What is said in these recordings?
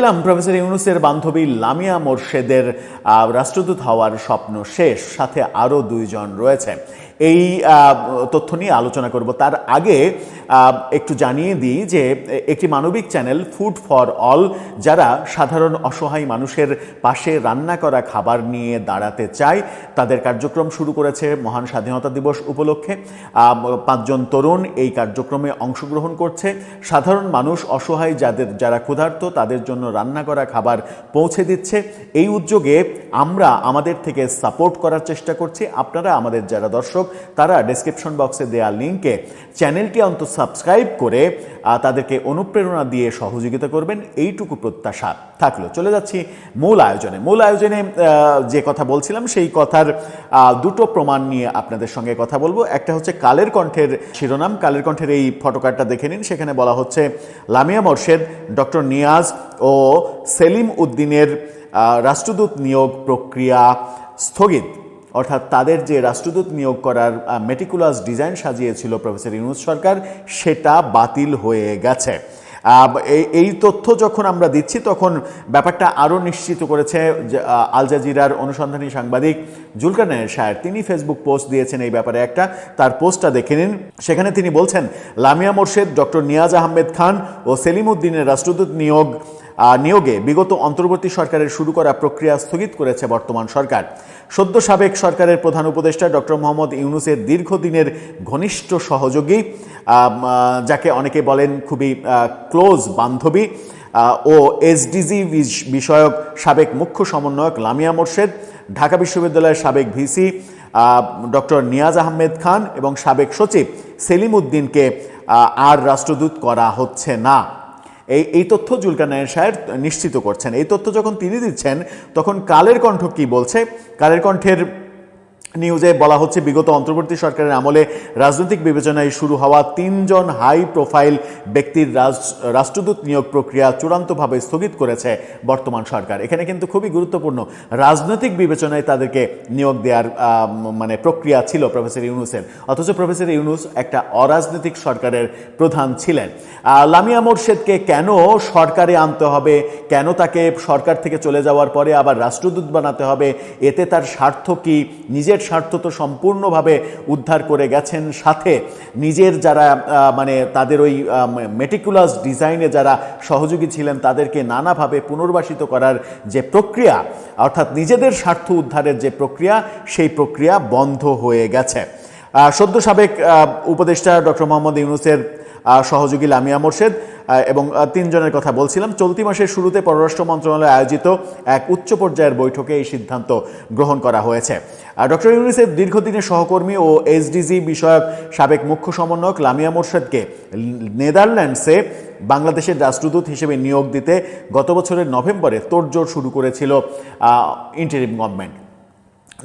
Professor ইউনূসের বান্ধবী লামিয়া মোরশেদের রাষ্ট্রদূত হওয়ার স্বপ্ন শেষ, সাথে আরও দুইজন রয়েছে। এই তথ্য নিয়ে আলোচনা করব। তার আগে একটু জানিয়ে দিই যে একটি মানবিক চ্যানেল ফুড ফর অল, যারা সাধারণ অসহায় মানুষের পাশে রান্না করা খাবার নিয়ে দাঁড়াতে চায়, তাদের কার্যক্রম শুরু করেছে মহান স্বাধীনতা দিবস উপলক্ষে। 5 জন তরুণ এই কার্যক্রমে অংশগ্রহণ করছে। সাধারণ মানুষ, অসহায় যারা ক্ষুধার্ত, তাদের জন্য রান্না করা খাবার পৌঁছে দিচ্ছে। এই উদ্যোগে আমরা আমাদের থেকে সাপোর্ট করার চেষ্টা করছি। আপনারা আমাদের যারা দর্শক, তারা ডেসক্রিপশন বক্সে দেওয়া লিঙ্কে চ্যানেলটি অন্তত সাবস্ক্রাইব করে তাদেরকে অনুপ্রেরণা দিয়ে সহযোগিতা করবেন, এইটুকু প্রত্যাশা থাকলো। চলে যাচ্ছি মূল আয়োজনে যে কথা বলছিলাম, সেই কথার দুটো প্রমাণ নিয়ে আপনাদের সঙ্গে কথা বলবো। একটা হচ্ছে কালের কণ্ঠের শিরোনাম, কালের কণ্ঠের এই ফটোকার্ডটা দেখে নিন। সেখানে বলা হচ্ছে লামিয়া মোরশেদ, ডক্টর নিয়াজ ও সেলিম উদ্দিনের রাষ্ট্রদূত নিয়োগ প্রক্রিয়া স্থগিত। অর্থাৎ তাদের যে রাষ্ট্রদূত নিয়োগ করার মেটিকুলাস ডিজাইন সাজিয়েছিল প্রফেসর ইউনূস সরকার, সেটা বাতিল হয়ে গেছে। এই তথ্য যখন আমরা দিচ্ছি, তখন ব্যাপারটা আরও নিশ্চিত করেছে আল জাজিরার অনুসন্ধানী সাংবাদিক জুলকারনাইন শাহের। তিনি ফেসবুক পোস্ট দিয়েছেন এই ব্যাপারে একটা, তার পোস্টটা দেখে নিন। সেখানে তিনি বলছেন, লামিয়া মোরশেদ, ডক্টর নিয়াজ আহমেদ খান ও সেলিম উদ্দিনের রাষ্ট্রদূত নিয়োগে বিগত অন্তর্বর্তী সরকারের শুরু করা প্রক্রিয়া স্থগিত করেছে বর্তমান সরকার। সদ্য সাবেক সরকারের প্রধান উপদেষ্টা ডক্টর মোহাম্মদ ইউনূসের দীর্ঘদিনের ঘনিষ্ঠ সহযোগী, যাকে অনেকে বলেন খুবই ক্লোজ বান্ধবী, ও এসডিজি বিষয়ক সাবেক মুখ্য সমন্বয়ক লামিয়া মোরশেদ, ঢাকা বিশ্ববিদ্যালয়ের সাবেক ভিসি ডক্টর নিয়াজ আহমেদ খান এবং সাবেক সচিব সেলিম উদ্দিনকে আর রাষ্ট্রদূত করা হচ্ছে না। এই তথ্য জুলকারনাইন শাহের নিশ্চিত করছেন। এই তথ্য যখন তিনি দিচ্ছেন, তখন কালের কণ্ঠ কি বলছে? কালের কণ্ঠের নিউজে বলা হচ্ছে, বিগত অন্তর্বর্তী সরকারের আমলে রাজনৈতিক বিবেচনায় শুরু হওয়া 3 জন হাই প্রোফাইল ব্যক্তির রাষ্ট্রদূত নিয়োগ প্রক্রিয়া চূড়ান্তভাবে স্থগিত করেছে বর্তমান সরকার। এখানে কিন্তু খুবই গুরুত্বপূর্ণ, রাজনৈতিক বিবেচনায় তাদেরকে নিয়োগ দেওয়ার প্রক্রিয়া ছিল প্রফেসর ইউনূসের, অথচ প্রফেসর ইউনূস একটা অরাজনৈতিক সরকারের প্রধান ছিলেন। লামিয়া মোরশেদকে কেন সরকারে আনতে হবে, কেন তাকে সরকার থেকে চলে যাওয়ার পরে আবার রাষ্ট্রদূত বানাতে হবে? এতে তার স্বার্থ কি? নিজের স্বার্থ তো সম্পূর্ণভাবে উদ্ধার করে গেছেন, সাথে নিজের যারা তাদের ওই মেটিকুলাস ডিজাইনে যারা সহযোগী ছিলেন, তাদেরকে নানাভাবে পুনর্বাসিত করার যে প্রক্রিয়া, অর্থাৎ নিজেদের স্বার্থ উদ্ধারের যে প্রক্রিয়া, সেই প্রক্রিয়া বন্ধ হয়ে গেছে। সদ্য সাবেক উপদেষ্টা ডক্টর মোহাম্মদ ইউনূসের সহযোগী লামিয়া মোরশেদ এবং 3 জনের কথা বলছিলাম। চলতি মাসের শুরুতে পররাষ্ট্র মন্ত্রণালয়ে আয়োজিত এক উচ্চ পর্যায়ের বৈঠকে এই সিদ্ধান্ত গ্রহণ করা হয়েছে। ডক্টর ইউনূসের দীর্ঘদিনের সহকর্মী ও এসডিজি বিষয়ক সাবেক মুখ্য সমন্বয়ক লামিয়া মোরশেদকে নেদারল্যান্ডসে বাংলাদেশের রাষ্ট্রদূত হিসেবে নিয়োগ দিতে গত বছরের নভেম্বরে তোড়জোড় শুরু করেছিল ইন্টারিম গভর্নমেন্ট।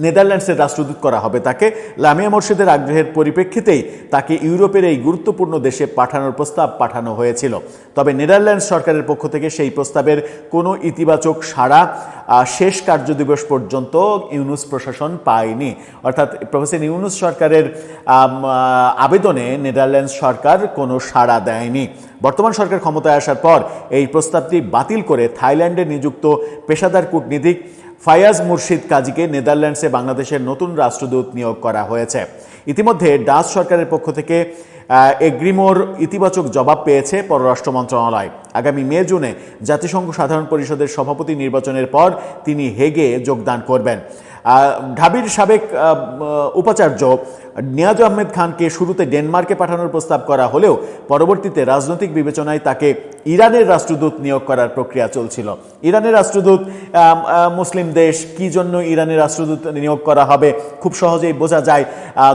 নেদারল্যান্ডসের রাষ্ট্রদূত করা হবে তাকে। লামিয়া মোরশেদের আগ্রহের পরিপ্রেক্ষিতেই তাকে ইউরোপের এই গুরুত্বপূর্ণ দেশে পাঠানোর প্রস্তাব পাঠানো হয়েছিল। তবে নেদারল্যান্ডস সরকারের পক্ষ থেকে সেই প্রস্তাবের কোনো ইতিবাচক সাড়া শেষ কার্যদিবস পর্যন্ত ইউনূস প্রশাসন পায়নি। অর্থাৎ প্রফেসর ইউনূস সরকারের আবেদনে নেদারল্যান্ডস সরকার কোনো সাড়া দেয়নি। বর্তমান সরকার ক্ষমতায় আসার পর এই প্রস্তাবটি বাতিল করে থাইল্যান্ডে নিযুক্ত পেশাদার কূটনীতিক ফায়াজ মুর্শিদ কাজীকে নেদারল্যান্ডসে বাংলাদেশের নতুন রাষ্ট্রদূত নিয়োগ করা হয়েছে। ইতিমধ্যে ডাচ সরকারের পক্ষ থেকে এগ্রিমোর ইতিবাচক জবাব পেয়েছে পররাষ্ট্র মন্ত্রণালয়। আগামী মে-জুনে জাতিসংঘ সাধারণ পরিষদের সভাপতি নির্বাচনের পর তিনি হেগে যোগদান করবেন। ঢাবির সাবেক উপাচার্য নিয়াজ আহমেদ খানকে শুরুতে ডেনমার্কে পাঠানোর প্রস্তাব করা হলেও পরবর্তীতে রাজনৈতিক বিবেচনায় তাকে ইরানের রাষ্ট্রদূত নিয়োগ করার প্রক্রিয়া চলছিল। ইরানের রাষ্ট্রদূত, মুসলিম দেশ, কি জন্য ইরানের রাষ্ট্রদূত নিয়োগ করা হবে খুব সহজেই বোঝা যায়।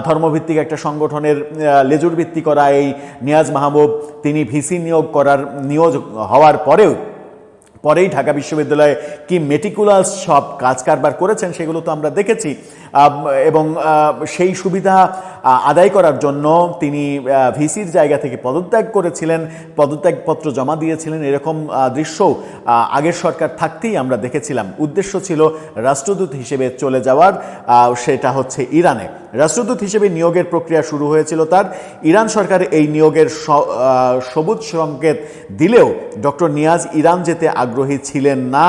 ধর্মভিত্তিক একটা সংগঠনের লেজুর ভিত্তি করা এই নিয়াজ মাহবুব, তিনি ভিসি নিয়োগ হওয়ার পরেই ঢাকা বিশ্ববিদ্যালয়ে কি মেটিকুলাস সব কাজ কারবার করেছেন, সেগুলো তো আমরা দেখেছি। এবং সেই সুবিধা আদায় করার জন্য তিনি ভিসির জায়গা থেকে পদত্যাগ করেছিলেন, পদত্যাগপত্র জমা দিয়েছিলেন, এরকম দৃশ্য আগের সরকার থাকতেই আমরা দেখেছিলাম। উদ্দেশ্য ছিল রাষ্ট্রদূত হিসেবে চলে যাওয়ার, সেটা হচ্ছে ইরানে। রাষ্ট্রদূত হিসেবে নিয়োগের প্রক্রিয়া শুরু হয়েছিল তার। ইরান সরকার এই নিয়োগের সবুজ সংকেত দিলেও ডক্টর নিয়াজ ইরান যেতে আগ্রহী ছিলেন না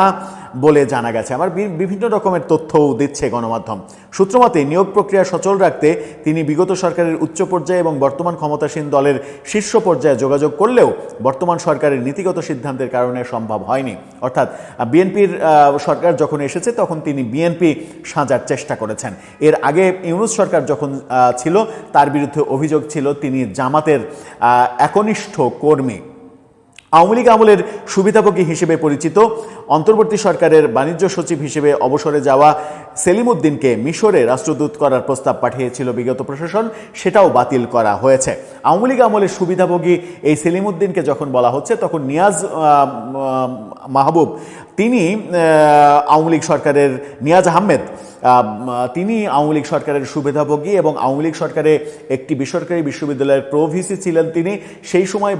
বলে জানা গেছে। আমার বিভিন্ন রকমের তথ্যও দিচ্ছে গণমাধ্যম। সূত্রমতে নিয়োগ প্রক্রিয়া সচল রাখতে তিনি বিগত সরকারের উচ্চ পর্যায়ে এবং বর্তমান ক্ষমতাসীন দলের শীর্ষ পর্যায়ে যোগাযোগ করলেও বর্তমান সরকারের নীতিগত সিদ্ধান্তের কারণে সম্ভব হয়নি। অর্থাৎ বিএনপির সরকার যখন এসেছে তখন তিনি বিএনপি সাজার চেষ্টা করেছেন। এর আগে ইউনূস সরকার যখন ছিল তার বিরুদ্ধে অভিযোগ ছিল তিনি জামাতের একনিষ্ঠ কর্মী। আওয়ামী লীগ আমলের সুবিধাভোগী হিসেবে পরিচিত অন্তর্বর্তী সরকারের বাণিজ্য সচিব হিসেবে অবসরে যাওয়া সেলিম উদ্দিনকে মিশরে রাষ্ট্রদূত করার প্রস্তাব পাঠিয়েছিল বিগত প্রশাসন, সেটাও বাতিল করা হয়েছে। আওয়ামী লীগ আমলের সুবিধাভোগী এই সেলিম উদ্দিনকে যখন বলা হচ্ছে তখন নিয়াজ মাহবুব, তিনি আওয়ামী লীগ সরকারের নিয়াজ আহমেদ, তিনি আওয়ামী লীগ সরকারের সুবিধাভোগী এবং আওয়ামী লীগ সরকারে একটি বেসরকারি বিশ্ববিদ্যালয়ের প্রো ভিসি ছিলেন তিনি। সেই সময়